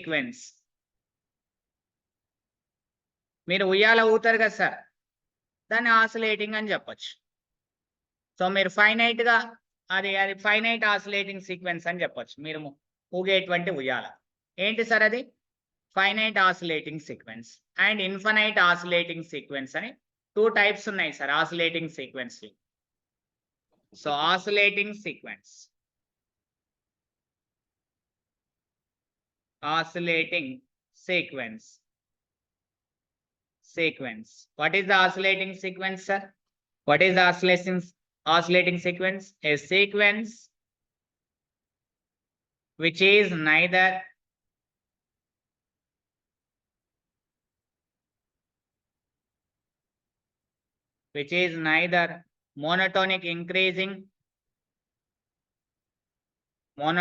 Sequence. మీరు ఉయ్యాల ఊగుతారు కదా సార్, దాన్ని ఆసిలేటింగ్ అని చెప్పొచ్చు. సో మీరు ఫైనైట్గా అది ఫైనైట్ ఆసిలేటింగ్ సీక్వెన్స్ అని చెప్పొచ్చు. మీరు ఊగేటువంటి ఉయ్యాల ఏంటి సార్ అది? Finite oscillating sequence and infinite oscillating sequence అని 2 టైప్స్ ఉన్నాయి sir oscillating sequence. So oscillating sequence, oscillating sequence. What is the oscillating sequence, sir? What is the oscillating sequence? A sequence which is neither monotonic increasing, nor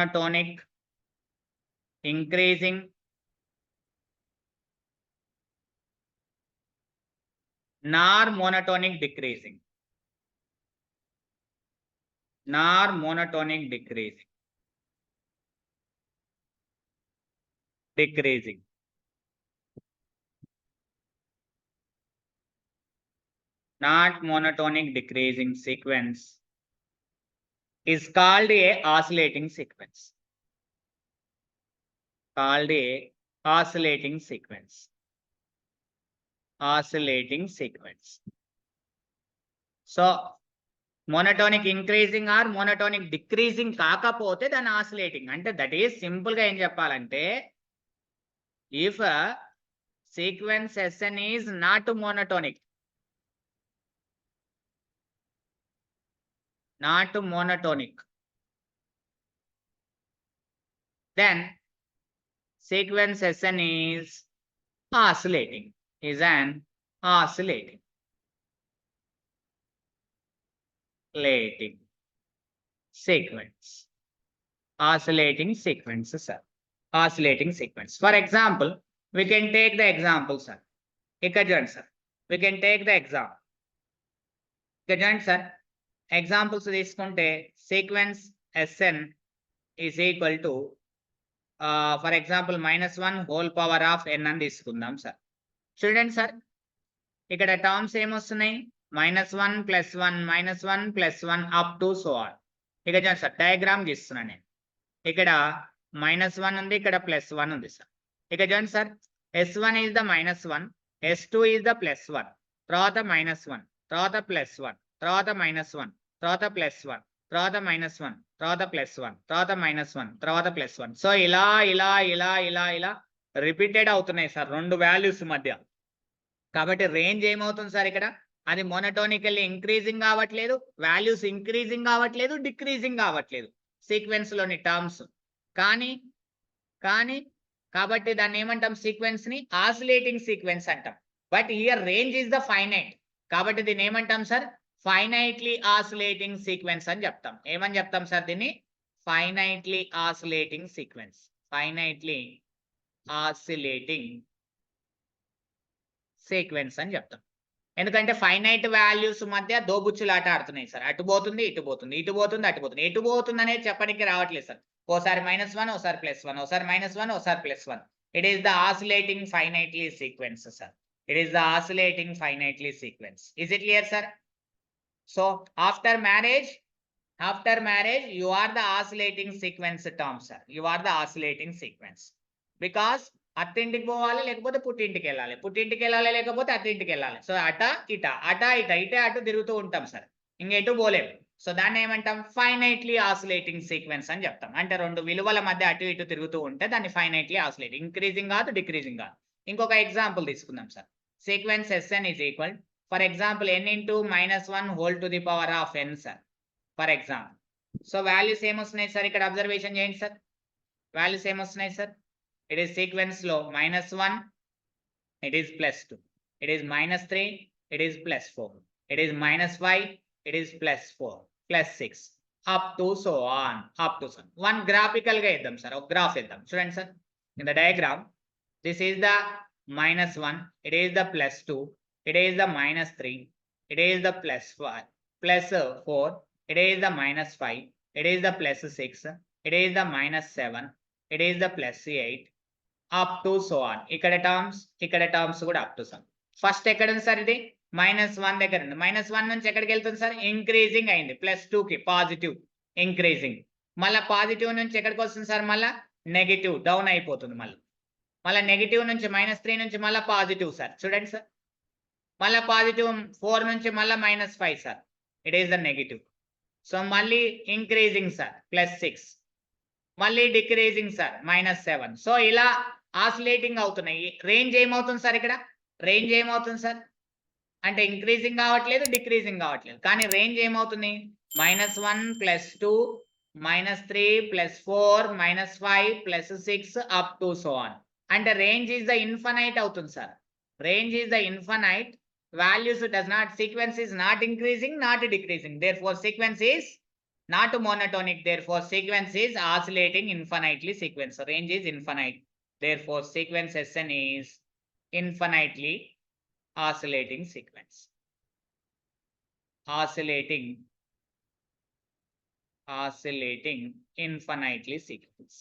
monotonic decreasing. Not monotonic decreasing sequence is called a oscillating sequence. Oscillating sequence. So monotonic increasing or monotonic decreasing కాకపోతే దాని oscillating అంటే that is simple గా ఏం చెప్పాలంటే if sequence Sn is not monotonic, then sequence Sn is oscillating, is an oscillating sequence. Oscillating sequence, sir. Oscillating sequence. For example, we can take the example, sir. ఇక్కడ చూడండి sir, we can take the example. ఇక్కడ చూడండి sir, examples తీసుకుంటే sequence Sn is equal to for example -1 whole power of n అని తీసుకుందాం sir. చూడండి sir, ఇక్కడ terms ఏమొస్తున్నాయి? -1 + 1 -1 + 1 అప్ టు సో ఆన్. ఇక చూడండి సార్, డయాగ్రామ్ గీస్తున్నాను నేను. ఇక్కడ -1 ఉంది, ఇక్కడ +1 ఉంది సార్. ఇక చూడండి sir, S1 is the -1, S2 is the +1, తర్వాత -1, తర్వాత +1, తర్వాత -1, తర్వాత +1, తర్వాత -1, తర్వాత +1, తర్వాత -1, తర్వాత +1. సో ఇలా ఇలా ఇలా ఇలా ఇలా రిపీటెడ్ అవుతున్నాయి సార్ రెండు వాల్యూస్ మధ్య. కాబట్టి రేంజ్ ఏమవుతుంది సార్ ఇక్కడ? అది మోనోటోనికల్లీ ఇంక్రీజింగ్ కావట్లేదు, వాల్యూస్ ఇంక్రీజింగ్ కావట్లేదు, డిక్రీజింగ్ కావట్లేదు సీక్వెన్స్ లోని టర్మ్స్. కాబట్టి దాన్ని ఏమంటాం? సీక్వెన్స్ ని ఆసిలేటింగ్ సీక్వెన్స్ అంటాం. But here range is the finite, కాబట్టి దీన్ని ఏమంటాం సార్? ఫైనైట్లీ ఆసిలేటింగ్ సీక్వెన్స్ అని చెప్తాం. ఏమని చెప్తాం సార్ దీన్ని? ఫైనైట్లీ ఆసిలేటింగ్ సీక్వెన్స్. ఫైనైట్లీ ఆసిలేటింగ్ సీక్వెన్స్ అని చెప్తాం. ఎందుకంటే ఫైనైట్ వాల్యూస్ మధ్య దోబుచ్చులాట ఆడుతున్నాయి సార్. అటు పోతుంది, ఇటు పోతుంది, ఇటు పోతుంది, అటు పోతుంది. ఎటు పోతుంది అనేది చెప్పడానికి రావట్లేదు సార్. ఓసారి -1, ఓసారి +1, ఓసారి -1, ఓసారి +1. It is the oscillating finitely sequence sir. It is the oscillating finitely sequence. Is it clear sir? So after marriage you are the oscillating sequence term sir. You are the oscillating sequence because అత్తింటికి పోవాలి, లేకపోతే పుట్టింటికి వెళ్ళాలి, పుట్టింటికి వెళ్ళాలి, లేకపోతే అత్తింటికి వెళ్ళాలి. So అట ఇట ఇటే అటు తిరుగుతూ ఉంటాం సార్, ఇంకెటు పోలేము. సో దాన్ని ఏమంటాం? ఫైనైట్లీ ఆసిలేటింగ్ సీక్వెన్స్ అని చెప్తాం. అంటే రెండు విలువల మధ్య అటు ఇటు తిరుగుతూ ఉంటే దాన్ని ఫైనైట్లీ ఆసిలేటింగ్, ఇంక్రీజింగ్ కాదు, డిక్రీజింగ్ కాదు. ఇంకొక ఎగ్జాంపుల్ తీసుకుందాం sir. Sequence Sn is equal, for example n into -1 whole to the power of n sir, for example. So values ఏమొస్తున్నాయి సార్? ఇక్కడ అబ్జర్వేషన్ చేయండి సార్, వాల్యూస్ ఏమొస్తున్నాయి సార్? ఇట్ ఈస్ సీక్వెన్స్ లో -1, it is +2, it is -3, it is +4, it is -5, it is +4, +6 up to so on. One graphical గా ఇద్దాం sir, ఒక graph ఇద్దాం. చూడండి sir, in the diagram this is the -1, it is the +2, it is the -3, it is the +4, it is the -5, it is the +6, it is the -7, it is the +8, up to so on. ఇక్కడ terms కూడా up to so. First ఎక్కడ ఉంది sir ఇది? -1 దగ్గర ఉంది. -1 నుంచి ఎక్కడికి వెళ్తుంది సార్? ఇంక్రీజింగ్ అయింది. +2కి పాజిటివ్ ఇంక్రీజింగ్. మళ్ళా పాజిటివ్ నుంచి ఎక్కడికి వస్తుంది సార్? మళ్ళా నెగెటివ్ డౌన్ అయిపోతుంది మళ్ళీ. మళ్ళీ నెగెటివ్ నుంచి -3 నుంచి మళ్ళీ పాజిటివ్ సార్. చూడండి సార్. మళ్ళీ పాజిటివ్ 4 నుంచి మళ్ళీ -5 sir. It is the negative. So మళ్ళీ ఇంక్రీజింగ్ సార్ +6. మళ్ళీ డిక్రీజింగ్ సార్ -7. సో ఇలా ఆసిలేటింగ్ అవుతున్నాయి. రేంజ్ ఏమవుతుంది సార్? ఇక్కడ రేంజ్ ఏమవుతుంది సార్? అంటే ఇంక్రీజింగ్ కావట్లేదు, డిక్రీజింగ్ కావట్లేదు. కానీ రేంజ్ ఏమవుతుంది? -1 +2 -3 +4 -5 +6 అప్ టు సో ఆన్. అంటే రేంజ్ ఈజ్ ద ఇన్ఫినైట్ అవుతుంది sir. Range is the infinite. Values does not, sequence is not increasing, not decreasing. Therefore, sequence is not monotonic. Therefore, sequence is oscillating infinitely sequence. Range is infinite. Therefore, sequence Sn is infinitely oscillating sequence. Oscillating infinitely sequence.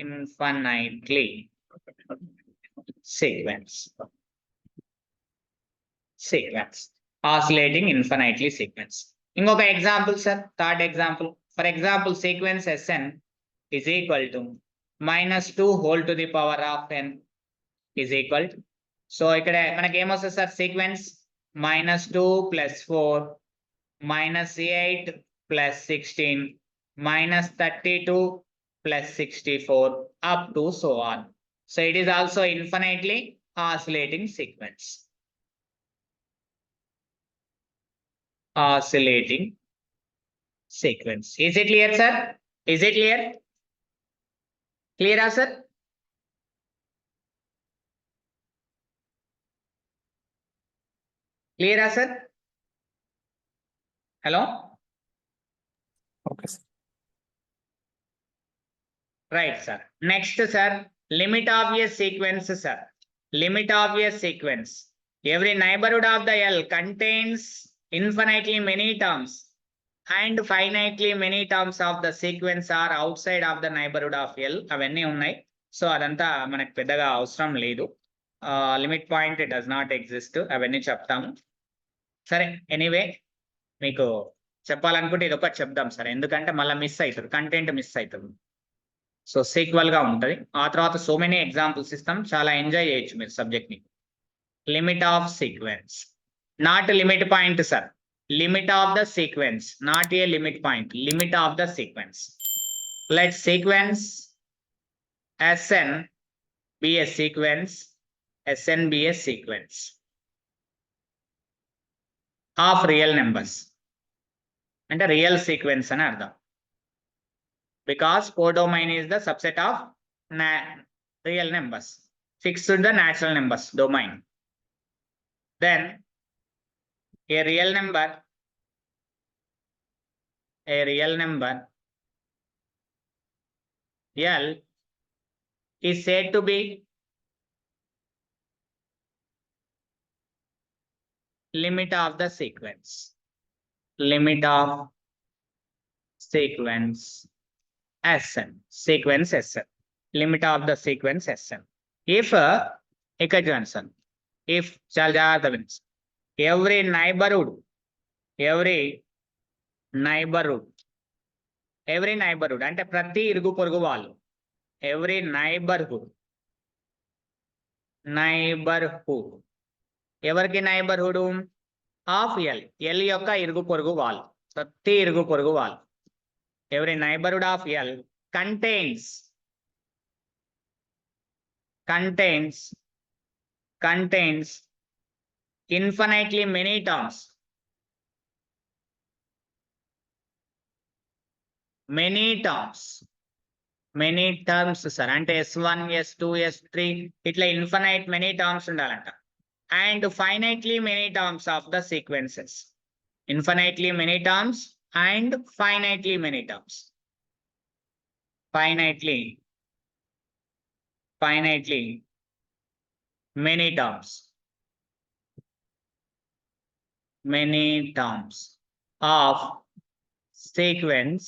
Infinitely sequence. Oscillating infinitely sequence. ఇంకొక example sir, third example. For example sequence Sn is equal to -2 whole to the power of n is equal to. So ఇక్కడ మనకి ఏమొస్తుంది sir? Sequence -2 +4 -8 +16 -32 +64 up to so on. So it is also infinitely oscillating sequence. Oscillating sequence. Is it clear, sir? Is it clear? Clear, sir? Clear, sir? Hello? Okay, sir. Right, sir. Next, sir, limit of a sequence, sir. Limit of a sequence. Every neighborhood of the L contains infinitely many terms and finitely many terms of the sequence are outside of the neighborhood of L. అవన్నీ ఉన్నాయి. So అదంతా మనకు పెద్దగా అవసరం లేదు. Limit point does not exist. అవన్నీ చెప్తాము. సరే, ఎనీవే మీకు చెప్పాలనుకుంటే ఇది ఒకటి చెప్దాం సార్. ఎందుకంటే మళ్ళీ మిస్ అవుతుంది, కంటెంట్ మిస్ అవుతుంది. సో సీక్వల్ గా ఉంటుంది. ఆ తర్వాత సో మెనీ ఎగ్జాంపుల్స్ ఇస్తాం. చాలా ఎంజాయ్ చేయొచ్చు మీరు సబ్జెక్ట్ ని. Limit of sequence. Not limit point, sir. Limit of the sequence, not a limit point. Limit of the sequence. Let sequence Sn be a sequence. Sn be a sequence of real numbers. And a real sequence అని అర్థం. Because codomain is the subset of real numbers. Fixed the natural numbers domain. Then a real number L is said to be limit of the sequence. Limit of sequence Sn. Sequence Sn. Limit of the sequence Sn. If if every neighborhood అంటే ప్రతి ఇరుగు పొరుగు వాళ్ళు, every neighborhood ఎవరికి neighbourhood of L యొక్క ఇరుగు పొరుగు వాళ్ళు, ప్రతి ఇరుగు పొరుగు వాళ్ళు. every neighborhood of L contains infinitely many terms. Many terms sir. అంటే S1 S2 S3 ఇట్లా ఇన్ఫినైట్ మెనీ టర్మ్స్ ఉండాలంట. And finitely many terms of the sequences. Infinitely many terms and finitely many terms. Finitely many terms. Many terms of sequence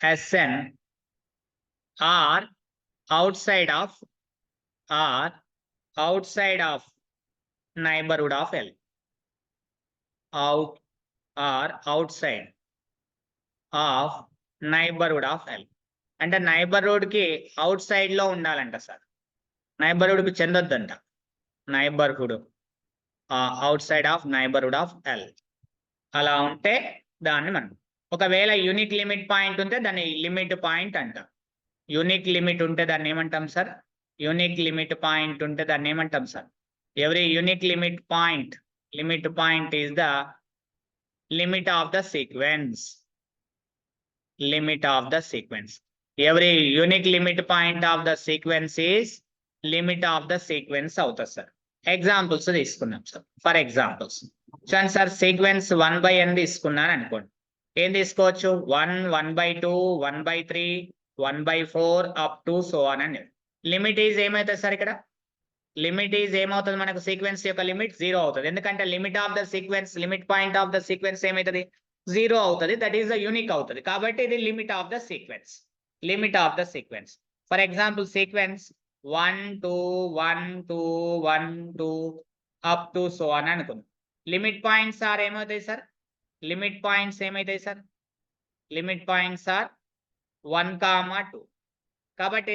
Sn are outside of neighborhood of L. Outside of neighborhood of L. అంటే neighbourhood కి outside లో ఉండాలంట sir. Neighbourhood కి చెందొద్దంట. Neighbourhood outside of neighbourhood of L. అలా ఉంటే దాన్ని మనం, ఒకవేళ యూనిక్ లిమిట్ పాయింట్ ఉంటే దాన్ని లిమిట్ పాయింట్ అంటాం. యూనిక్ లిమిట్ ఉంటే దాన్ని ఏమంటాం సార్? యూనిక్ లిమిట్ పాయింట్ ఉంటే దాన్ని ఏమంటాం sir? Every unique limit point is the limit of the sequence. Limit of the sequence. Every unique limit point of the sequence is limit of the sequence అవుతుంది sir. Examples తీసుకున్నాం sir. For examples చూడండి sir, sequence 1/n తీసుకున్నాను అనుకోండి. ఏం తీసుకోవచ్చు? 1, 1/2, 1/3, 1/4 up to so on అని. Limit is ఏమవుతుంది sir? ఇక్కడ లిమిట్ ఈజ్ ఏమవుతుంది మనకు? సీక్వెన్స్ యొక్క లిమిట్ 0 అవుతుంది. ఎందుకంటే limit of the sequence, limit point of the sequence ఏమవుతుంది? 0 అవుతుంది. దట్ ఈస్ ద యూనిక్ అవుతుంది. కాబట్టి ఇది limit of the sequence. Limit of the sequence. For example sequence 1 2 1 2 1 2 up to so on అనుకుందాం. లిమిట్ పాయింట్స్ ఆర్ ఏమవుతాయి sir? Limit points ఏమవుతాయి sir? Limit points are 1, 2. కాబట్టి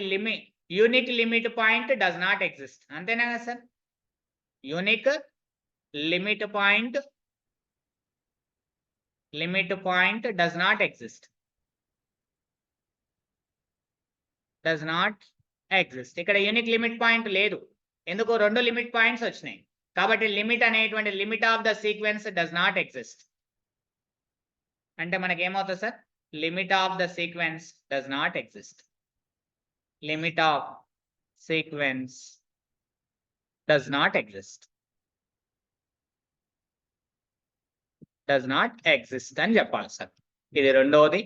unique limit point does not exist. అంతేనా sir? Unique limit point does not exist. ఇక్కడ unique limit point లేదు. ఎందుకు? 2 limit points వచ్చినాయి. కాబట్టి లిమిట్ అనేటువంటి limit of the sequence does not exist. అంటే మనకి ఏమవుతుంది sir? Limit of the sequence does not exist. Limit of sequence does not exist. Does not exist అని చెప్పాలి సార్. ఇది రెండోది,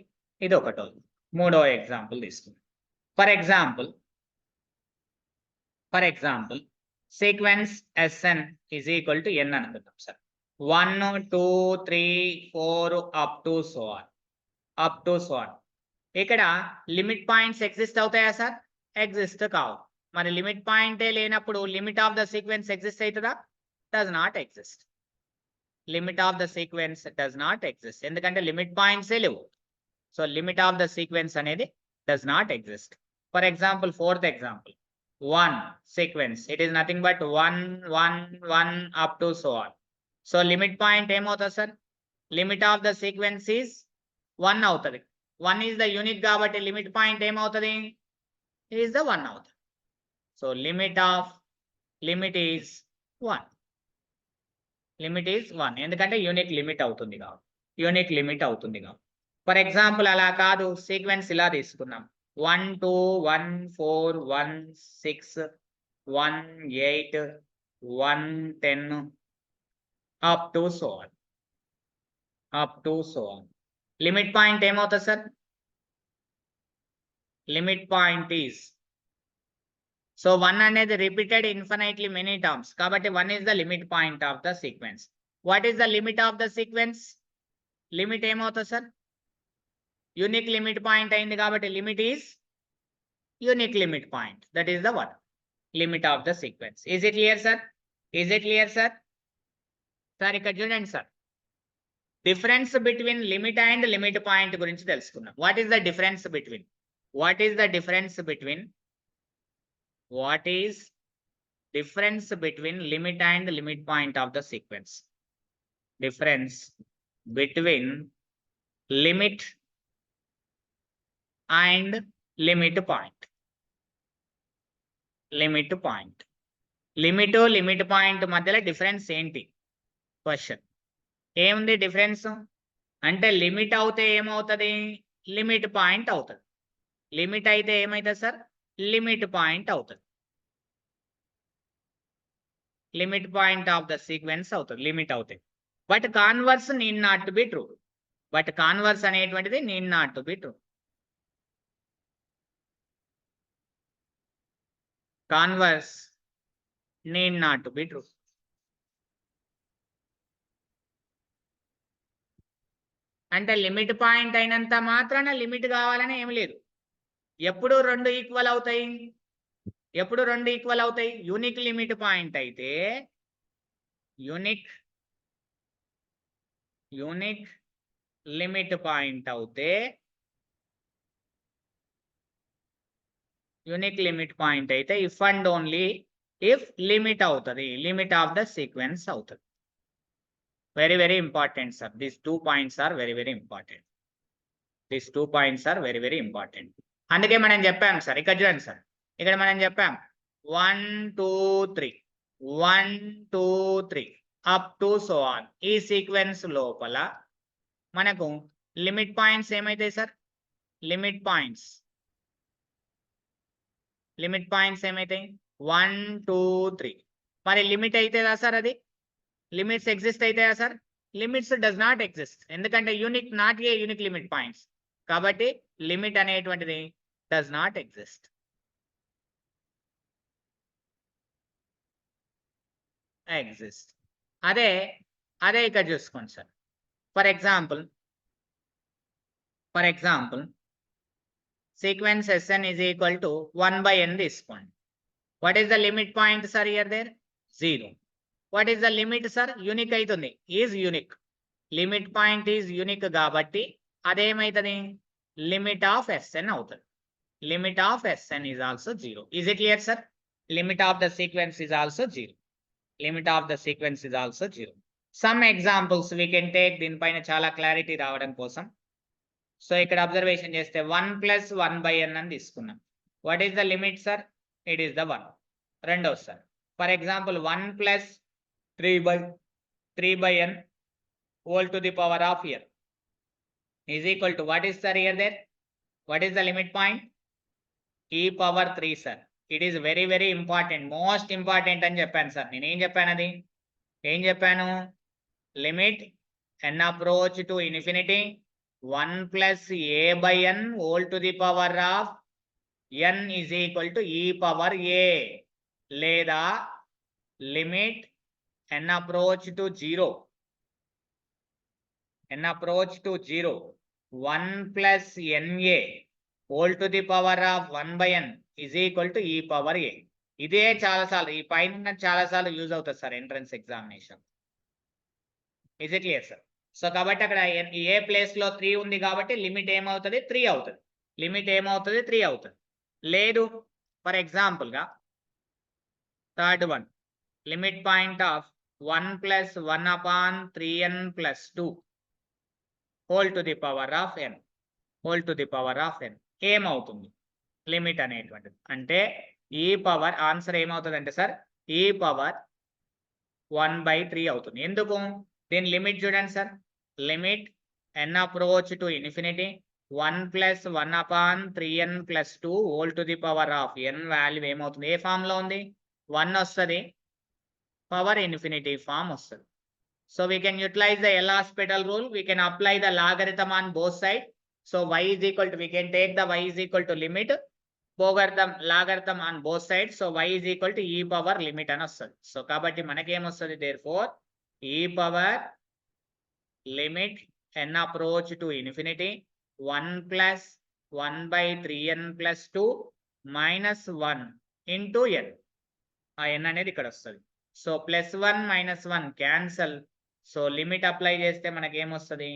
ఇది ఒకటోది. మూడో ఎగ్జాంపుల్ తీసుకుందాం. For example sequence Sn is equal to n అనుకుందాం sir. 1 2 3 4 up to so on. ఇక్కడ limit points exist అవుతాయా సార్? ఎగ్జిస్ట్ కావు. మరి లిమిట్ పాయింటే లేనప్పుడు limit of the sequence exist అవుతుందా? Does not exist. Limit of the sequence does not exist. ఎందుకంటే limit పాయింట్సే లేవు. So limit of the sequence అనేది does not exist. For example fourth example 1 sequence, it is nothing but 1 1 1 up to so on. So limit point ఏమవుతుంది sir? Limit of the sequence is 1 అవుతుంది. 1 is the unit కాబట్టి limit point ఏమవుతుంది? Is the 1 అవుతుంది. So limit is 1. Limit is 1 ఎందుకంటే unique limit అవుతుంది కాబట్టి. For example అలా కాదు, సీక్వెన్స్ ఇలా తీసుకున్నాం. 1 2 1 4 1 6 1 8 1 10 up to so on. Limit point ఏమవుతుంది sir? Limit point is, so 1 అనేది రిపీటెడ్ ఇన్ఫినైట్లీ మెనీ టర్మ్స్ కాబట్టి 1 is the limit point of the sequence. What is the limit of the sequence? Limit ఏమవుతుంది sir? Unique limit point అయింది కాబట్టి limit is unique limit point. That is the 1 limit of the sequence. Is it clear sir? Sir ఇక్కడ చూడండి sir, difference between limit and limit point గురించి తెలుసుకున్నాం. What is the difference between limit and limit point of the sequence? Difference between limit and limit point. Limit point మధ్యలో difference ఏంటి? Question. ఏముంది difference? అంటే limit అవుతే ఏమవుతుంది? Limit point అవుతుంది. Limit అయితే ఏమవుతుంది సార్? లిమిట్ పాయింట్ అవుతుంది. Limit point of the sequence అవుతుంది లిమిట్ అవుతాయి. But converse need not to be true. Converse అనేటువంటిది need not to be true. Converse need not to be true. అంటే limit point అయినంత మాత్రాన limit కావాలని ఏమి లేదు. ఎప్పుడు 2 ఈక్వల్ అవుతాయి? ఎప్పుడు 2 ఈక్వల్ అవుతాయి? యూనిక్ లిమిట్ పాయింట్ అయితే యూనిక్ లిమిట్ పాయింట్ అవుతే యూనిక్ లిమిట్ పాయింట్ అయితే if and only if limit అవుతుంది, లిమిట్ ఆఫ్ ద సీక్వెన్స్ అవుతుంది. Very very important sir. These 2 points are very very important. These 2 points are very very important. అందుకే మనం చెప్పాం sir, ఇక్కడ చూడండి sir, ఇక్కడ మనం చెప్పాం 1 2 3 1 2 3 అప్ టు సో ఆన్. ఈ సీక్వెన్స్ లోపల మనకు లిమిట్ పాయింట్స్ ఏమైతాయి సార్? లిమిట్ పాయింట్స్ ఏమైతాయి? 1 2 3. మరి లిమిట్ అవుతుందా సార్? అది లిమిట్స్ ఎగ్జిస్ట్ అవుతాయా sir? Limits does not exist. ఎందుకంటే unique not a unique limit points కాబట్టి లిమిట్ అనేటువంటిది డస్ నాట్ ఎగ్జిస్ట్. అదే ఇక్కడ చూసుకోండి sir. For example sequence Sn is equal to 1 by n తీసుకోండి. What is the limit point sir here there? 0. What is the limit sir? Unique అవుతుంది. Is unique. Limit point is unique కాబట్టి అదేమైతుంది? Limit of Sn అవుతుంది. Limit of Sn is also 0. Is it clear sir? Limit of the sequence is also 0. Limit of the sequence is also 0. Some examples we can take దీనిపైన చాలా clarity రావడం కోసం. So ఇక్కడ observation చేస్తే 1 + 1 by n అని తీసుకున్నాం. What is the limit sir? It is the 1. రెండోది sir, for example 1 + 3 by n whole to the power of n is equal to what is sir here there? What is the limit point? e power 3 sir. It is very very important, most important అని చెప్పాను sir. నేను ఏం చెప్పాను? అది ఏం చెప్పాను? Limit n approach to infinity 1 + a by n whole to the power of n is equal to e power a, లేదా limit n approach to 0 1 + na whole to the power of 1 by n is equal to e power a. ఇదే చాలాసార్లు ఈ పైన చాలాసార్లు use అవుతుంది sir entrance examination. Is it clear sir? So కాబట్టి అక్కడ ఏ place లో 3 ఉంది కాబట్టి లిమిట్ ఏమవుతుంది? 3 అవుతుంది. లిమిట్ ఏమవుతుంది? 3 అవుతుంది. లేదు, ఫర్ ఎగ్జాంపుల్ గా third one, limit point of 1 + 1/3n + 2 whole to the power of n ఏమవుతుంది లిమిట్ అనేటువంటిది? అంటే ఈ పవర్ ఆన్సర్ ఏమవుతుంది అంటే సార్ e పవర్ 1/3 అవుతుంది. ఎందుకు? దీని లిమిట్ చూడండి sir, limit n approach to infinity 1 + 1/3n + 2 whole to the power of n value ఏమవుతుంది? ఏ ఫామ్ లో ఉంది? 1 వస్తుంది, పవర్ ఇన్ఫినిటీ ఫామ్ వస్తుంది. So we can utilize the L hospital rule. We can apply the logarithm on both side. So y is equal to, we can take the y is equal to limit logarithm on both side. So y is equal to e power limit అని వస్తుంది. సో కాబట్టి మనకేమొస్తుంది? Therefore e power limit n approach to infinity 1 + 1/3n + 2 -1 into n. ఆ n అనేది ఇక్కడ వస్తుంది. So +1 - 1 cancel. So limit apply చేస్తే మనకి ఏమొస్తుంది?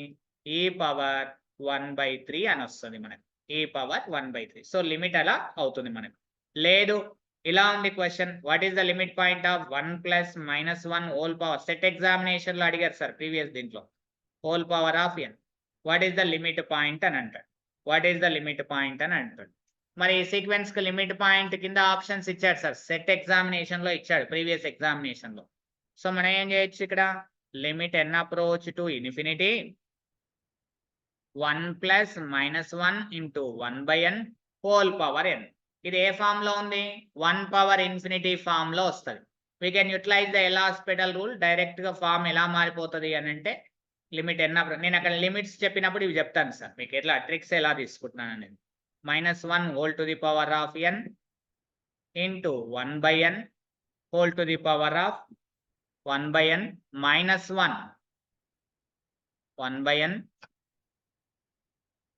e పవర్ 1/3 అని వస్తుంది మనకి, e పవర్ 1/3. సో లిమిట్ అలా అవుతుంది మనకు. లేదు, ఇలా ఉంది question, what is the limit point of 1 + -1 whole power? Set examination లో అడిగారు సార్ ప్రీవియస్ దీంట్లో, whole power of n. What is the limit point అని అంటాడు. మరి ఈ సీక్వెన్స్ కి లిమిట్ పాయింట్ కింద ఆప్షన్స్ ఇచ్చాడు సార్, సెట్ ఎగ్జామినేషన్ లో ఇచ్చాడు, ప్రీవియస్ ఎగ్జామినేషన్ లో. సో మనం ఏం చేయొచ్చు ఇక్కడ? Limit n approach to infinity 1 + -1 into 1 by n whole power n. ఇది ఏ ఫామ్ లో ఉంది? 1 power infinity ఫామ్ లో వస్తుంది. We can utilize the L hospital rule. Direct గా ఫామ్ ఎలా మారిపోతుంది అని అంటే లిమిట్ n, నేను అక్కడ లిమిట్స్ చెప్పినప్పుడు ఇవి చెప్తాను సార్ మీకు, ఎట్లా ట్రిక్స్ ఎలా తీసుకుంటున్నాను అనేది. -1 whole to the power of n into 1 by n whole to the power of 1 by n -1 1 by n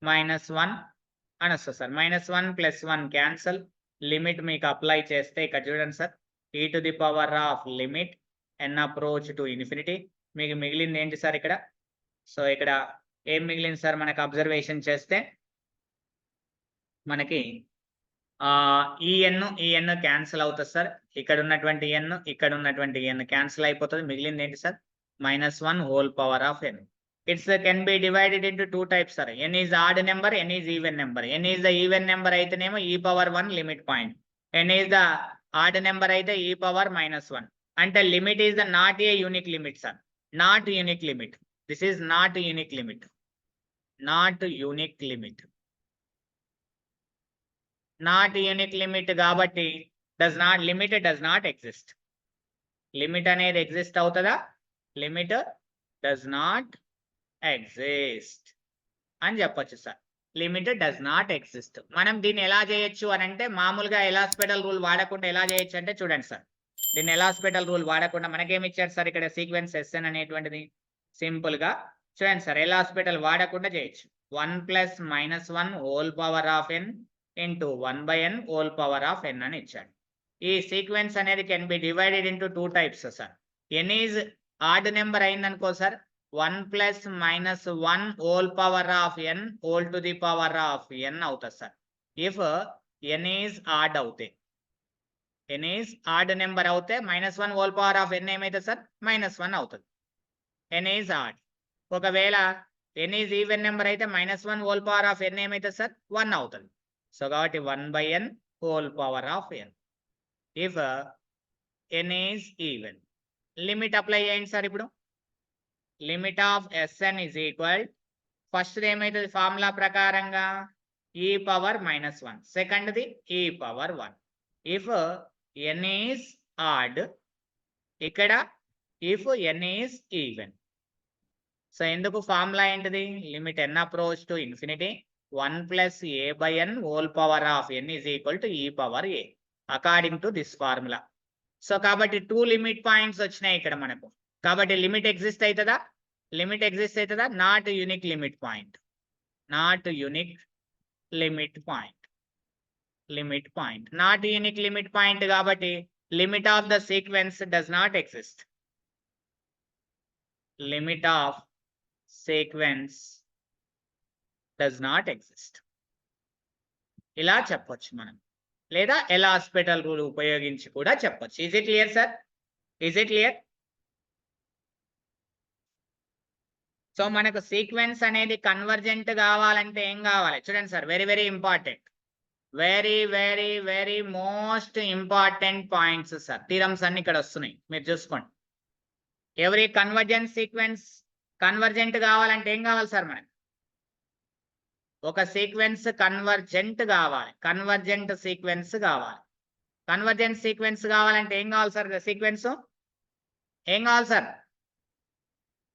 -1 అని వస్తుంది సార్. -1 + 1 క్యాన్సల్. లిమిట్ మీకు అప్లై చేస్తే ఇక్కడ చూడండి sir, e⁻ n approach to infinity. మీకు మిగిలింది ఏంటి సార్ ఇక్కడ? సో ఇక్కడ ఏం మిగిలింది సార్ మనకు అబ్జర్వేషన్ చేస్తే? మనకి ఈ n క్యాన్సిల్ అవుతుంది సార్. ఇక్కడ ఉన్నటువంటి n, ఇక్కడ ఉన్నటువంటి n క్యాన్సిల్ అయిపోతుంది. మిగిలింది ఏంటి సార్? -1 it's can be divided into 2 types sir. n is odd number, n is even number. n is the even number అయితేనేమో e⁻1 limit point, n is the odd number అయితే e⁻−1. అంటే limit is the not a unique limit sir, not unique limit. This is not unique limit, not unique limit, not unique limit కాబట్టి limit does not exist. Limit అనేది exist అవుతుందా? Limit does not exist అని చెప్పొచ్చు sir. Limit does not exist. మనం దీన్ని ఎలా చేయొచ్చు అని అంటే, మామూలుగా ఎలాస్పెటల్ రూల్ వాడకుండా ఎలా చేయొచ్చు అంటే చూడండి సార్, దీన్ని ఎలాస్పెటల్ రూల్ వాడకుండా మనకేమి ఇచ్చారు సార్ ఇక్కడ సీక్వెన్స్ Sn అనేటువంటిది. సింపుల్ గా చూడండి సార్, ఎలాస్పెటల్ వాడకుండా చేయొచ్చు. 1 + -1 ఇంటూ 1/n అని ఇచ్చాడు. ఈ సీక్వెన్స్ అనేది can be divided into 2 types sir. n is odd number అయిందనుకో సార్, 1 + -1 అవుతుంది sir. If n is odd అవుతే, n ఈజ్ ఆడ్ నెంబర్ అవుతే -1 ఏమైతుంది సార్? -1 అవుతుంది. n is odd. ఒకవేళ n ఈజ్ ఈవెన్ నెంబర్ అయితే -1 ఏమైతుంది సార్? 1 అవుతుంది. సో కాబట్టి 1/n if n is even. Limit apply చేయండి సార్. ఇప్పుడు limit of Sn is equal, first ఏమైతుంది ఫార్ములా ప్రకారంగా e⁻−1, సెకండ్ది e⁻1. If n is odd, ఇక్కడ if n is even. So ఎందుకు ఫార్ములా ఏంటిది? Limit n approach to infinity 1 + a/n is equal to e⁻a according to this formula. So కాబట్టి 2 limit points వచ్చినాయి ఇక్కడ మనకు. కాబట్టి లిమిట్ ఎగ్జిస్ట్ అవుతుందా? లిమిట్ ఎగ్జిస్ట్ అవుతుందా? Not unique limit point, not unique limit point, limit point not unique limit point కాబట్టి limit of the sequence does not exist. Limit of sequence does not exist ఇలా చెప్పొచ్చు మనం, లేదా ఎలాస్పెటల్ rule ఉపయోగించి కూడా చెప్పొచ్చు. Is it clear sir? Is it clear? So మనకు sequence అనేది కన్వర్జెంట్ కావాలంటే ఏం కావాలి చూడండి sir, very very important, very very very most important points sir. Theorems అన్ని ఇక్కడ వస్తున్నాయి, మీరు చూసుకోండి. ఎవరీ కన్వర్జెంట్ సీక్వెన్స్ కన్వర్జెంట్ కావాలంటే ఏం కావాలి సార్? మనకు ఒక సీక్వెన్స్ కన్వర్జెంట్ కావాలి, కన్వర్జెంట్ సీక్వెన్స్ కావాలి. కన్వర్జెంట్ సీక్వెన్స్ కావాలంటే ఏం కావాలి సార్? సీక్వెన్స్ ఏం కావాలి sir?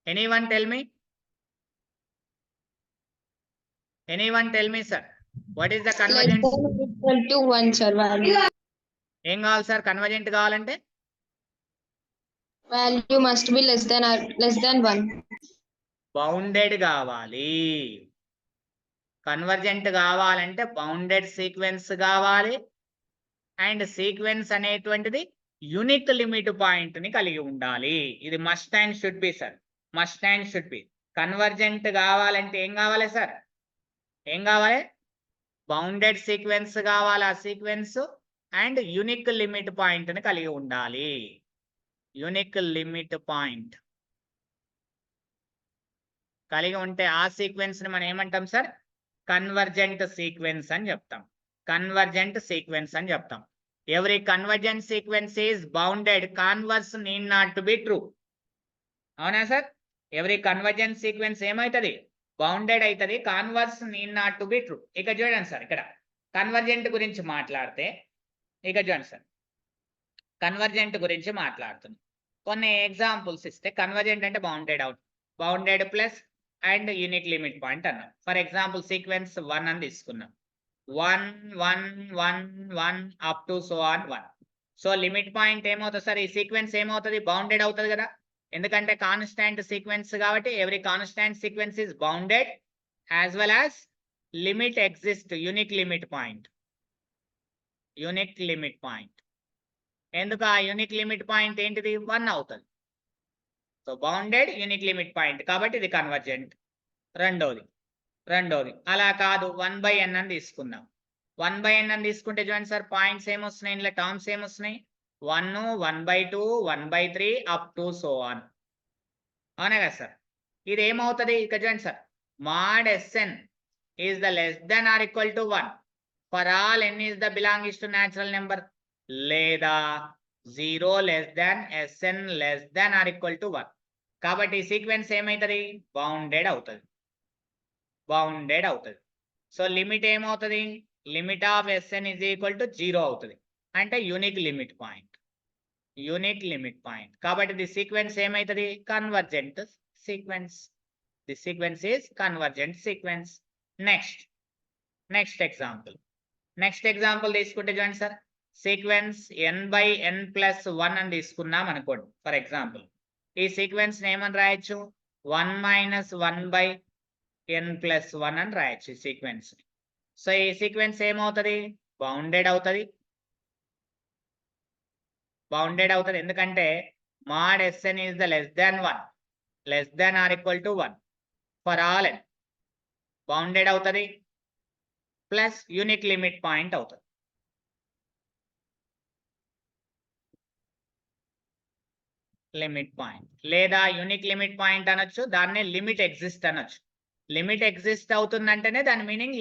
Anyone tell me, anyone tell me sir, what is the convergent? ఏం కావాలి సార్ కన్వర్జెంట్ కావాలంటే? Value must be less than 1. Bounded కావాలి. కన్వర్జెంట్ కావాలంటే బౌండెడ్ సీక్వెన్స్ కావాలి, అండ్ సీక్వెన్స్ అనేటువంటిది యూనిక్ లిమిట్ పాయింట్ ని కలిగి ఉండాలి. ఇది must and should be sir, must and should be. Convergent కావాలంటే ఏం కావాలి సార్? ఏం కావాలి? బౌండెడ్ సీక్వెన్స్ కావాలి, ఆ sequence and unique limit point ని కలిగి ఉండాలి. యూనిక్ లిమిట్ పాయింట్ కలిగి ఉంటే ఆ సీక్వెన్స్ ని మనం ఏమంటాం సార్? కన్వర్జెంట్ సీక్వెన్స్ అని చెప్తాం, కన్వర్జెంట్ సీక్వెన్స్ అని చెప్తాం. Every convergent sequence is bounded, converse need not to be true. అవునా సార్? ఎవరీ కన్వర్జెంట్ సీక్వెన్స్ ఏమవుతుంది? బౌండెడ్ అవుతుంది, converse need not to be true. ఇక చూడండి సార్, ఇక్కడ కన్వర్జెంట్ గురించి మాట్లాడితే, ఇక చూడండి సార్, కన్వర్జెంట్ గురించి మాట్లాడుతున్నాం. కొన్ని ఎగ్జాంపుల్స్ ఇస్తే కన్వర్జెంట్ అంటే bounded out, bounded plus and unique limit point అన్నాం. ఫర్ ఎగ్జాంపుల్ సీక్వెన్స్ 1 అని తీసుకున్నాం, 1 1 1 1 up to so on 1. So limit point ఏమవుతుంది సార్? ఈ సీక్వెన్స్ ఏమవుతుంది? బౌండెడ్ అవుతుంది కదా, ఎందుకంటే కాన్స్టాంట్ సీక్వెన్స్ కాబట్టి. Every constant sequence is bounded as well as limit exist unique limit point. Unique limit point ఎందుకు ఆ యూనిక్ లిమిట్ పాయింట్ ఏంటిది 1 అవుతుంది. So bounded unique limit point కాబట్టి ఇది కన్వర్జెంట్. రెండోది అలా కాదు 1/n అని తీసుకుందాం. 1/n అని తీసుకుంటే చూడండి సార్ పాయింట్స్ ఏమొస్తున్నాయి, ఇందులో టర్మ్స్ ఏమొస్తున్నాయి 1, 1/2, 1/3 అప్ టు సో ఆన్. అవునా కదా సార్? ఇది ఏమవుతుంది ఇక్కడ చూడండి sir, mod Sn is the less than or equal to 1 for all n is the belongings to natural number, లేదా 0 less than Sn less than or equal to 1. కాబట్టి ఈ sequence ఏమవుతుంది, బౌండెడ్ అవుతుంది. సో లిమిట్ ఏమవుతుంది, limit of Sn is equal to 0 అవుతుంది, అంటే unique limit point. కాబట్టి the sequence ఏమవుతుంది, convergent sequence. The sequence is convergent sequence. Next example తీసుకుంటే చూడండి సార్, సీక్వెన్స్ n/n+1 అని తీసుకున్నాం అనుకోండి. ఫర్ ఎగ్జాంపుల్ ఈ సీక్వెన్స్ ఏమని రాయొచ్చు, 1 - 1/n+1 అని రాయొచ్చు ఈ సీక్వెన్స్. సో ఈ సీక్వెన్స్ ఏమవుతుంది, బౌండెడ్ అవుతుంది. ఎందుకంటే mod Sn is the less than 1 less than or equal to 1 for all n. Bounded అవుతుంది ప్లస్ యూనిక్ లిమిట్ పాయింట్ అవుతుంది. లిమిట్ పాయింట్ లేదా యూనిక్ లిమిట్ పాయింట్ అనొచ్చు, దాన్నే లిమిట్ ఎగ్జిస్ట్ అనొచ్చు. లిమిట్ ఎగ్జిస్ట్ అవుతుందంటేనే దాని మీనింగ్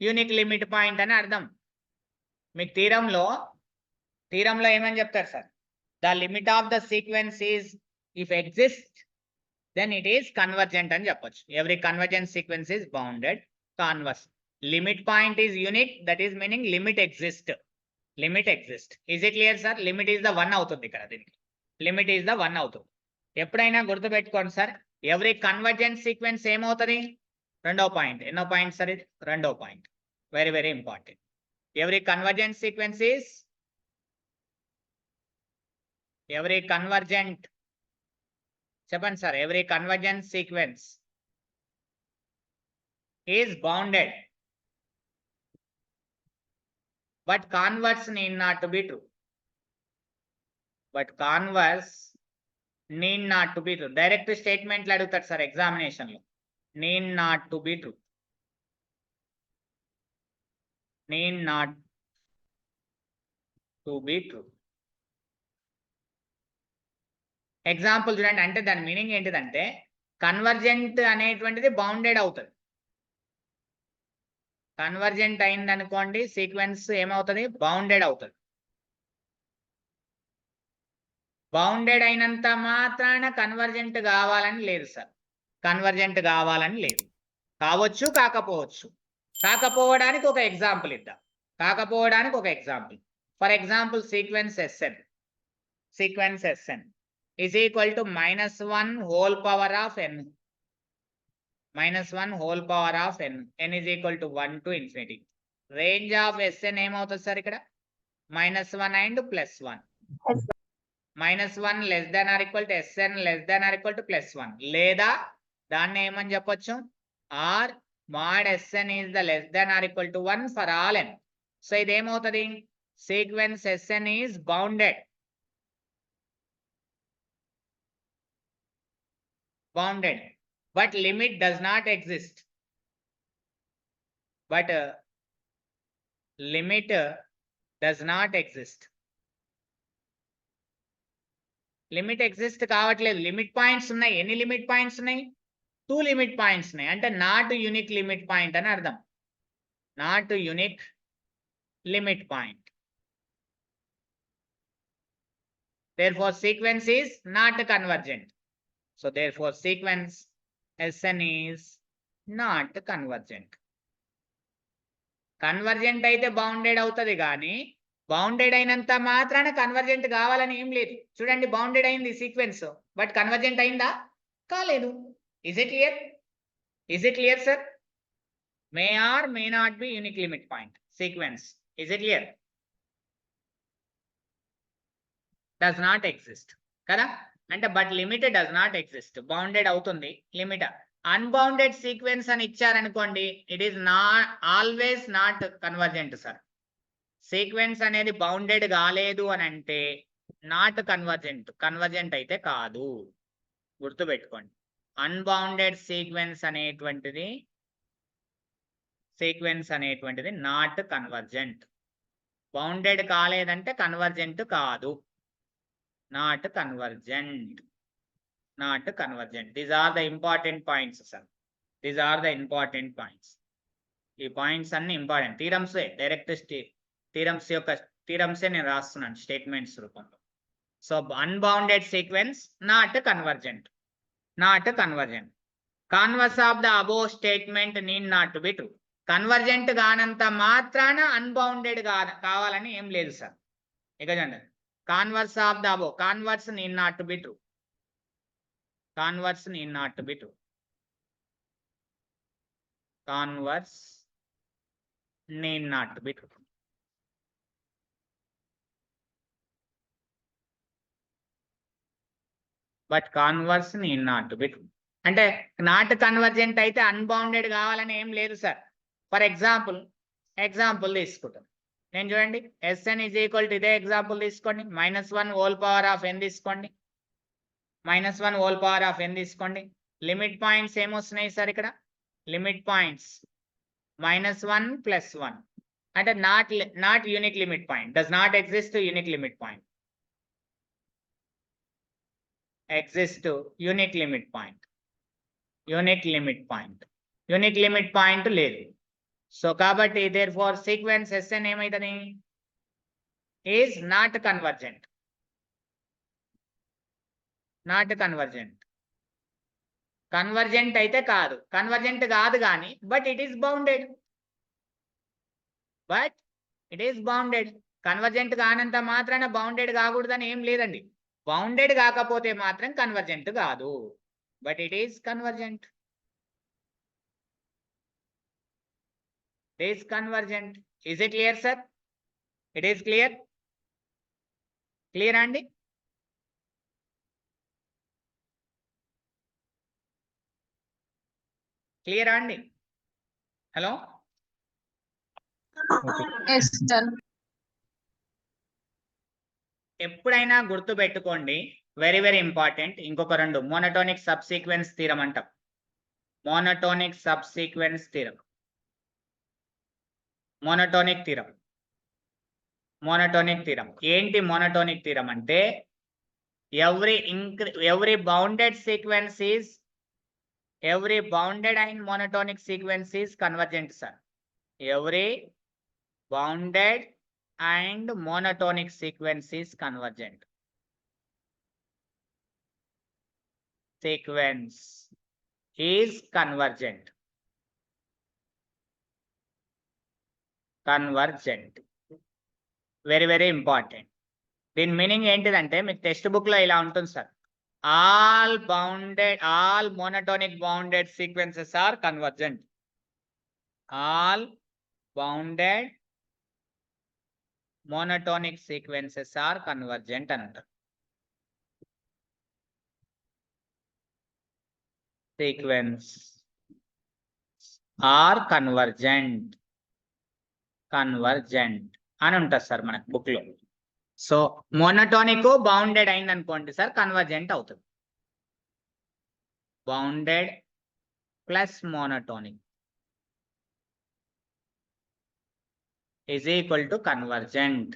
యూనిక్ లిమిట్ పాయింట్ అని అర్థం. మీకు థీరంలో ఏమని చెప్తారు sir, the limit of the sequence is if exist then it is convergent అని చెప్పొచ్చు. Every convergent sequence is bounded. Converse limit point is unique, that is meaning limit exist. Is it clear sir? Limit is the 1 అవుతుంది ఇక్కడ, దీనికి limit is the 1 అవుతుంది. ఎప్పుడైనా గుర్తుపెట్టుకోండి sir, every convergent sequence ఏమవుతుంది, రెండో పాయింట్. ఎన్నో పాయింట్ సార్ ఇది, రెండో point. Very very important. Every convergent sequence is చెప్పండి sir, every convergent sequence is bounded, but converse need not to be true. Direct స్టేట్మెంట్లు అడుగుతాడు సార్ ఎగ్జామినేషన్ లో. need not to be true. Example చూడండి, అంటే దాని meaning ఏంటిదంటే convergent అనేటువంటిది bounded అవుతుంది. కన్వర్జెంట్ అయింది అనుకోండి, సీక్వెన్స్ ఏమవుతుంది, బౌండెడ్ అవుతుంది. బౌండెడ్ అయినంత మాత్రాన కన్వర్జెంట్ కావాలని లేదు సార్. కావచ్చు, కాకపోవచ్చు. కాకపోవడానికి ఒక ఎగ్జాంపుల్ ఇద్దాం. For example sequence Sn is equal to -1 whole power of n. n is equal to 1 to infinity. Range of Sn ఏమవుతుంది సార్ ఇక్కడ, -1 and +1. -1 less than or equal to Sn less than or equal to +1, లేదా దాన్ని ఏమని చెప్పొచ్చు, or mod Sn is the less than or equal to 1 for all n. So ఇది ఏమవుతుంది, sequence Sn is bounded, but limit does not exist. Limit exist కావట్లేదు. Limit points ఉన్నాయి. ఎన్ని limit points ఉన్నాయి, 2 లిమిట్ పాయింట్స్ ఉన్నాయి. అంటే not unique limit point అని అర్థం. Not unique limit point. therefore sequence is not convergent. So therefore sequence Sn is not convergent. Convergent అయితే bounded అవుతుంది, కానీ బౌండెడ్ అయినంత మాత్రాన కన్వర్జెంట్ కావాలని ఏం లేదు. చూడండి, బౌండెడ్ అయింది సీక్వెన్స్, బట్ కన్వర్జెంట్ అయిందా, కాలేదు. Is it clear sir? May or may not be unique limit point sequence. Is it clear? Does not exist కదా, అంటే but limit does not exist. Bounded అవుతుంది, లిమిట్ అన్బౌండెడ్ సీక్వెన్స్ అని ఇచ్చారనుకోండి, it is not always not convergent sir. Sequence అనేది bounded కాలేదు అని అంటే not convergent అయితే కాదు, గుర్తుపెట్టుకోండి. అన్బౌండెడ్ సీక్వెన్స్ అనేటువంటిది నాట్ కన్వర్జెంట్. బౌండెడ్ కాలేదంటే కన్వర్జెంట్ కాదు, not convergent. These are the important points sir. ఈ పాయింట్స్ అన్ని ఇంపార్టెంట్. డైరెక్ట్ థీరమ్సే నేను రాస్తున్నాను స్టేట్మెంట్స్ రూపంలో. So unbounded sequence not convergent. Converse of the above statement need not to be true. Convergent కానంత మాత్రాన అన్బౌండెడ్ కావాలని ఏం లేదు సార్. ఇక చూడండి, converse of the above, converse need not to be true. Converse need not to be true. Converse need not to be true. But converse need not to be true. అంటే not convergent అయితే unbounded కావాలని ఏం లేదు sir. For example తీసుకుంటాం. నేను చూడండి, Sn is equal to ఇదే example తీసుకోండి. -1 whole power of n తీసుకోండి. -1 whole power of n తీసుకోండి. లిమిట్ పాయింట్స్ ఏమొస్తున్నాయి సార్ ఇక్కడ? లిమిట్ పాయింట్స్ -1 + 1 అంటే not unique limit point. Does not exist unique limit point. Unique limit point లేదు. So కాబట్టి therefore sequence Sn ఏమైతుంది? Is not convergent. Convergent అయితే కాదు, convergent కాదు కానీ but it is bounded. Convergent కానంత మాత్రాన బౌండెడ్ కాకూడదని ఏం లేదండి. బౌండెడ్ కాకపోతే మాత్రం కన్వర్జెంట్ కాదు, but it is convergent. Is it clear, sir? It is clear అండి? క్లియర్ అండి? Hello, Yes, sir. ఎప్పుడైనా గుర్తు పెట్టుకోండి, వెరీ వెరీ ఇంపార్టెంట్. ఇంకొక రెండు మోనోటోనిక్ సబ్ సీక్వెన్స్ థీరం అంటాం. మోనోటోనిక్ థీరం ఏంటి? మోనోటోనిక్ థీరం అంటే every bounded and monotonic sequence is convergent, sir. Every bounded and monotonic sequence is convergent. Very very important. దీని meaning ఏంటిదంటే మీకు టెక్స్ట్ బుక్ లో ఇలా ఉంటుంది sir. all monotonic bounded sequences are convergent. All bounded monotonic sequences are convergent అంటారు. Sequence are convergent అని ఉంటుంది sir మన బుక్ లో. సో మోనోటోనిక్ బౌండెడ్ అయింది అనుకోండి సార్, కన్వర్జెంట్ అవుతుంది. Bounded plus monotonic is equal to convergent.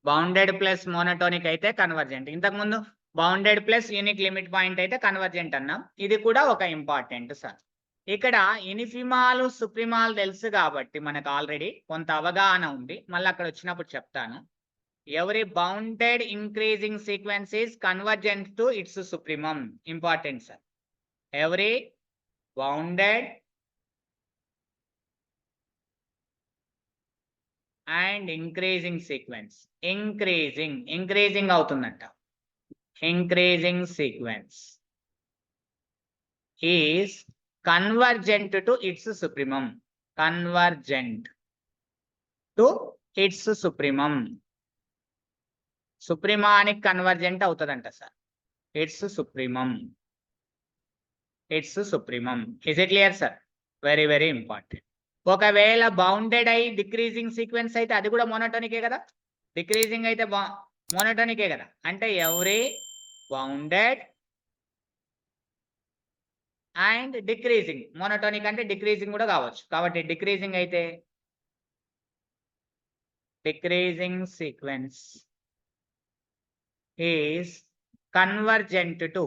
Bounded plus monotonic అయితే convergent. ఇంతకుముందు bounded plus unique limit point అయితే కన్వర్జెంట్ అన్నాం. ఇది కూడా ఒక ఇంపార్టెంట్ సార్. ఇక్కడ ఇన్ఫిమాలు సుప్రిమాలు తెలుసు కాబట్టి మనకు ఆల్రెడీ కొంత అవగాహన ఉంది. మళ్ళీ అక్కడ వచ్చినప్పుడు చెప్తాను. Every bounded increasing sequence is convergent to its supremum. Important sir. Every bounded and increasing sequence, increasing అవుతుందంట. Increasing sequence is convergent to its supremum. సుప్రిమానికి కన్వర్జెంట్ అవుతుందంట sir. Its supremum. Its supremum. Is it clear sir? Very very important. ఒకవేళ bounded అయి decreasing sequence అయితే అది కూడా మోనోటోనికే కదా. Decreasing అయితే మోనోటోనికే కదా. అంటే every bounded and decreasing, monotonic అంటే డిక్రీజింగ్ కూడా కావచ్చు. కాబట్టి డిక్రీజింగ్ అయితే decreasing sequence is convergent to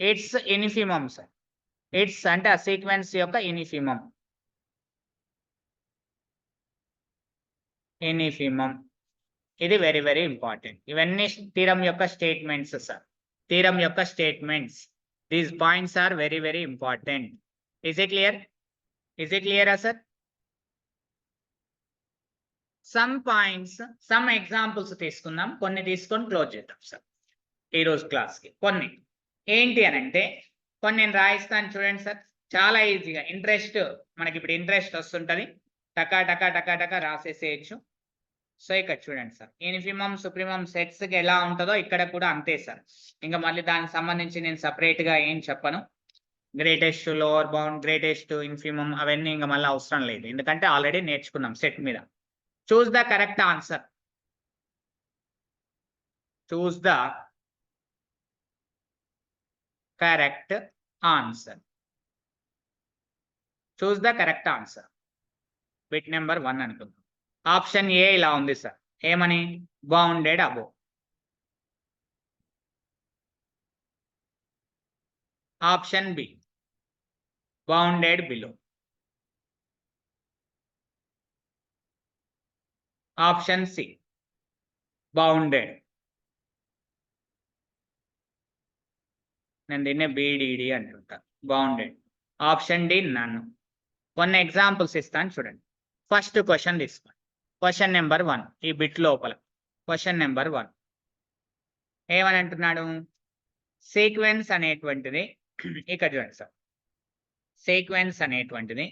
its infimum sir. Its అంటే ఆ సీక్వెన్స్ యొక్క ఇన్ఫిమమ్. ఇన్ఫిమమ్ ఇది వెరీ వెరీ ఇంపార్టెంట్. ఇవన్నీ థీరం యొక్క స్టేట్మెంట్స్ సార్. థీరం యొక్క statements. These points are very very important. Is it clear? Is it క్లియరా sir? Some points, some examples తీసుకుందాం. కొన్ని తీసుకొని క్లోజ్ చేద్దాం సార్ ఈరోజు క్లాస్కి. కొన్ని ఏంటి అని అంటే, కొన్ని నేను రాయిస్తాను చూడండి సార్. చాలా ఈజీగా ఇంట్రెస్ట్, మనకి ఇప్పుడు ఇంట్రెస్ట్ వస్తుంటుంది. టకా టకా టకా టకా రాసేసేయచ్చు. సో ఇక్కడ చూడండి సార్, ఇన్ఫిమమ్ సుప్రీమం సెట్స్కి ఎలా ఉంటుందో ఇక్కడ కూడా అంతే సార్. ఇంకా మళ్ళీ దానికి సంబంధించి నేను సపరేట్గా ఏం చెప్పను. Greatest lower bound, greatest infimum అవన్నీ ఇంకా మళ్ళీ అవసరం లేదు, ఎందుకంటే ఆల్రెడీ నేర్చుకున్నాం సెట్ మీద. Choose the correct answer. Choose the correct answer. Choose the correct answer. Bit number 1 అనుకుందాం. ఆప్షన్ ఏ ఇలా ఉంది సార్. ఏమని? Bounded above. Option B bounded below. Option C bounded. నేను దీన్నే బీడీడీ అంటుంటా, బౌండెడ్. Option D none. కొన్ని examples ఇస్తాను చూడండి. ఫస్ట్ క్వశ్చన్ తీసుకోండి. క్వశ్చన్ నెంబర్ 1 ఈ బిట్ లోపల. క్వశ్చన్ నెంబర్ 1 ఏమని అంటున్నాడు? సీక్వెన్స్ అనేటువంటిది ఇక్కడ చూడండి సార్. సీక్వెన్స్ అనేటువంటిది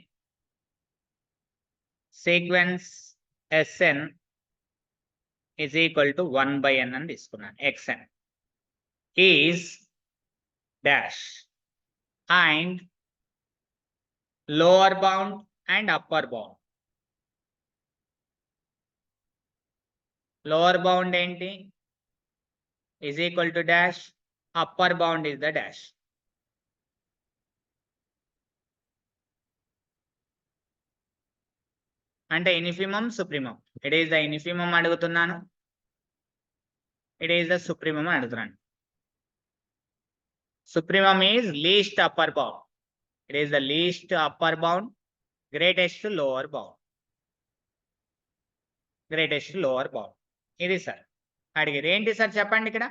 sequence Sn is equal to 1/n అని తీసుకున్నాను. Xn is dash and lower bound and upper bound. Lower bound ఏంటి? is equal to dash, upper bound is the dash. అంటే infimum supremum. It is the infimum అడుగుతున్నాను, it is the supremum అడుగుతున్నాను. Supremum is least upper bound. It is the least upper bound, greatest lower bound. Greatest lower bound ఇది sir అడిగేది. ఏంటి sir చెప్పండి. ఇక్కడ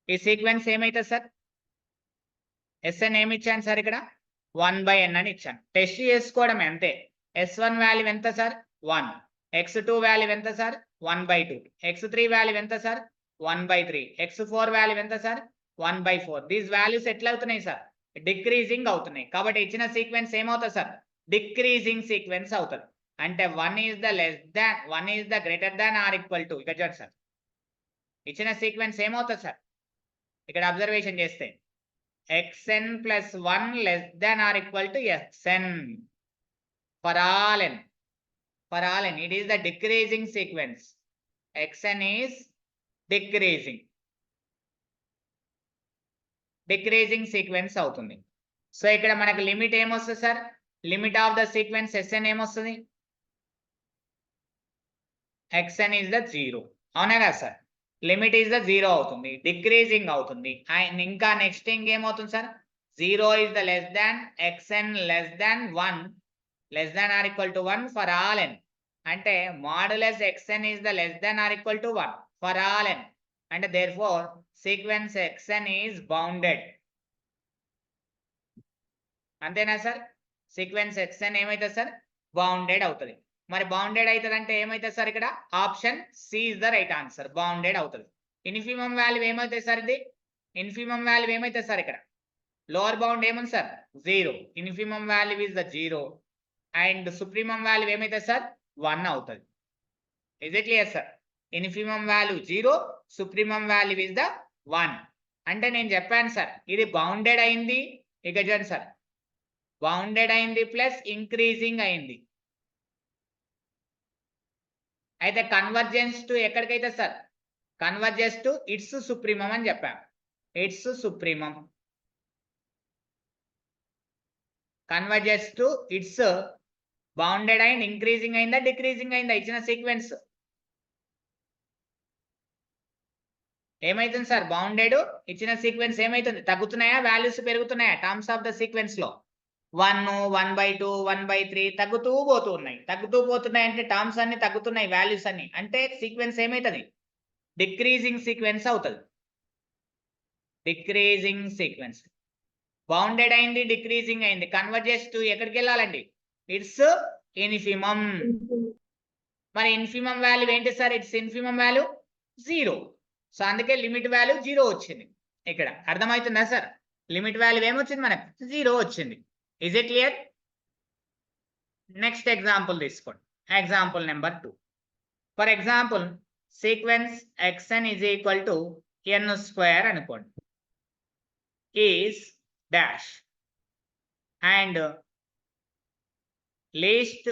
ఈ sequence ఏమైతుంది సార్? Sn ఏమి ఇచ్చాను సార్? ఇక్కడ 1/n అని ఇచ్చాను. టెస్ట్ చేసుకోవడమే అంతే. S1 వాల్యూ ఎంత సార్? 1. X2 వాల్యూ ఎంత సార్? 1/2. X3 వాల్యూ ఎంత సార్? 1/3. X4 వాల్యూ ఎంత సార్? 1/4. దీస్ వాల్యూస్ ఎట్లా అవుతున్నాయి సార్? డిక్రీజింగ్ అవుతున్నాయి. కాబట్టి ఇచ్చిన సీక్వెన్స్ ఏమవుతుంది సార్? డిక్రీజింగ్ సీక్వెన్స్ అవుతుంది. అంటే 1 is the less than, 1 is the greater than or equal to. ఇక్కడ చూడండి సార్, ఇచ్చిన సీక్వెన్స్ ఏమవుతుంది సార్? ఇక్కడ అబ్జర్వేషన్ చేస్తే Xn plus 1 less than or equal to Xn for all n. For all n, it is the decreasing sequence. Xn is decreasing. Decreasing sequence అవుతుంది. So ఇక్కడ మనకు limit ఏమొస్తుంది sir? Limit of the sequence Sn ఏమొస్తుంది? Xn is the 0. అవునా కదా sir? Limit is the 0 అవుతుంది, decreasing అవుతుంది. And ఇంకా నెక్స్ట్ ఇంకేమవుతుంది sir? 0 is the less than, Xn less than 1, less than or equal to 1 for all n. అంటే modulus Xn is the less than or equal to 1 for all n. అంటే therefore sequence Xn is bounded. అంతేనా sir? Sequence Xn ఏమైతుంది sir? Bounded అవుతుంది. మరి bounded అవుతుంది అంటే ఏమైతుంది sir? ఇక్కడ option C is the right answer. Bounded అవుతుంది. ఇన్ఫిమమ్ వాల్యూ ఏమవుతుంది సార్? ఇది ఇన్ఫిమమ్ వాల్యూ ఏమవుతుంది సార్? ఇక్కడ లోవర్ బౌండ్ ఏముంది sir? 0. Infimum value is the 0 and supremum value ఏమైతుంది సార్? 1 అవుతుంది. Is it clear sir? Infimum value 0, supremum value is the 1. అంటే నేను చెప్పాను సార్ ఇది బౌండెడ్ అయింది, ఇక చూడండి సార్ బౌండెడ్ అయింది ప్లస్ ఇంక్రీజింగ్ అయింది. అయితే కన్వర్జెన్స్ టు ఎక్కడికైతే sir convergence to its supremum అని చెప్పాం. Its supremum convergence to its bounded and increasing అయిందా డిక్రీజింగ్ అయిందా ఇచ్చిన సీక్వెన్స్ ఏమైతుంది సార్ బౌండెడ్ ఇచ్చిన సీక్వెన్స్ ఏమైతుంది తగ్గుతున్నాయా వాల్యూస్ పెరుగుతున్నాయా టర్మ్స్ ఆఫ్ ద సీక్వెన్స్ లో 1, 1/2, 1/3 తగ్గుతూ పోతూ ఉన్నాయి. తగ్గుతూ పోతున్నాయి అంటే టర్మ్స్ అన్ని తగ్గుతున్నాయి వాల్యూస్ అన్ని అంటే సీక్వెన్స్ ఏమైతుంది డిక్రీజింగ్ సీక్వెన్స్ అవుతుంది. డిక్రీజింగ్ సీక్వెన్స్ బౌండెడ్ అయింది డిక్రీజింగ్ అయింది కన్వర్జెన్స్ టు ఎక్కడికి వెళ్ళాలండి ఇట్స్ ఇన్ఫిమం. మరి ఇన్ఫిమం వాల్యూ ఏంటి sir it's infimum value 0. So అందుకే లిమిట్ వాల్యూ 0 వచ్చింది. ఇక్కడ అర్థమవుతుందా సార్ లిమిట్ వాల్యూ ఏమొచ్చింది మనకు 0 వచ్చింది. Is it clear? Next example తీసుకోండి. Example number 2. For example sequence xn is equal to n square అనుకోండి is dash and least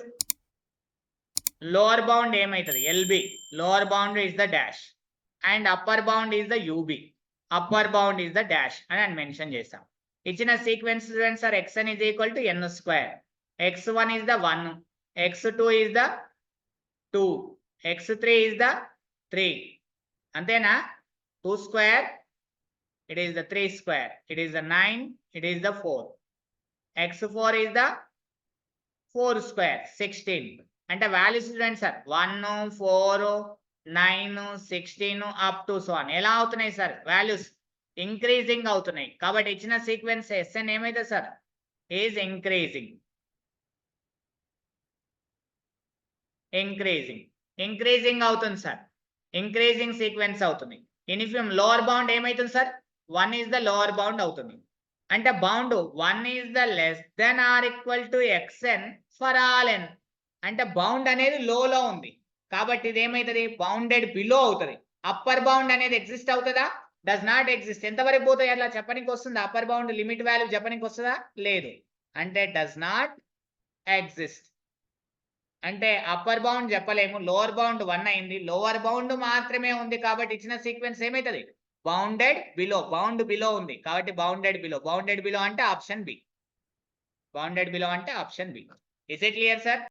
lower bound ఏమైతుంది LB lower bound is the dash and upper bound is the UB upper bound is the dash అని mention చేస్తాం. ఇచ్చిన sequence చూడండి sir xn is equal to n square, x1 is the 1, x2 is the 2, x3 is the 3 అంతేనా 2 square it is the 3 square, it is the 9, it is the 4, x4 is the 4 square 16 అంటే values చూడండి sir 1, 4, 9, 16 up to so on ఎలా అవుతున్నాయి sir values increasing అవుతున్నాయి. కాబట్టి ఇచ్చిన sequence Sn ఏమైతే sir is increasing increasing అవుతుంది సార్ ఇంక్రీజింగ్ సీక్వెన్స్ అవుతుంది. ఇన్ఫిమమ్ లోవర్ బౌండ్ ఏమైతుంది sir 1 is the lower bound అవుతుంది. అంటే bound 1 is the less than or equal to xn for all n అంటే బౌండ్ అనేది లోలో ఉంది కాబట్టి ఇది ఏమైతుంది బౌండెడ్ బిలో అవుతుంది. అప్పర్ బౌండ్ అనేది ఎగ్జిస్ట్ అవుతుందా డస్ నాట్ ఎగ్జిస్ట్. ఎంతవరకు పోతాయి అట్లా చెప్పడానికి వస్తుందా అప్పర్ బౌండ్ లిమిట్ వాల్యూ చెప్పడానికి వస్తుందా లేదు అంటే డస్ నాట్ ఎగ్జిస్ట్. అంటే అప్పర్ బౌండ్ చెప్పలేము లోవర్ బౌండ్ 1 అయింది లోవర్ బౌండ్ మాత్రమే ఉంది కాబట్టి ఇచ్చిన సీక్వెన్స్ ఏమైతుంది బౌండెడ్ బిలో బౌండ్ బిలో ఉంది కాబట్టి బౌండెడ్ బిలో అంటే ఆప్షన్ బి బౌండెడ్ బిలో అంటే option B. Is it clear sir?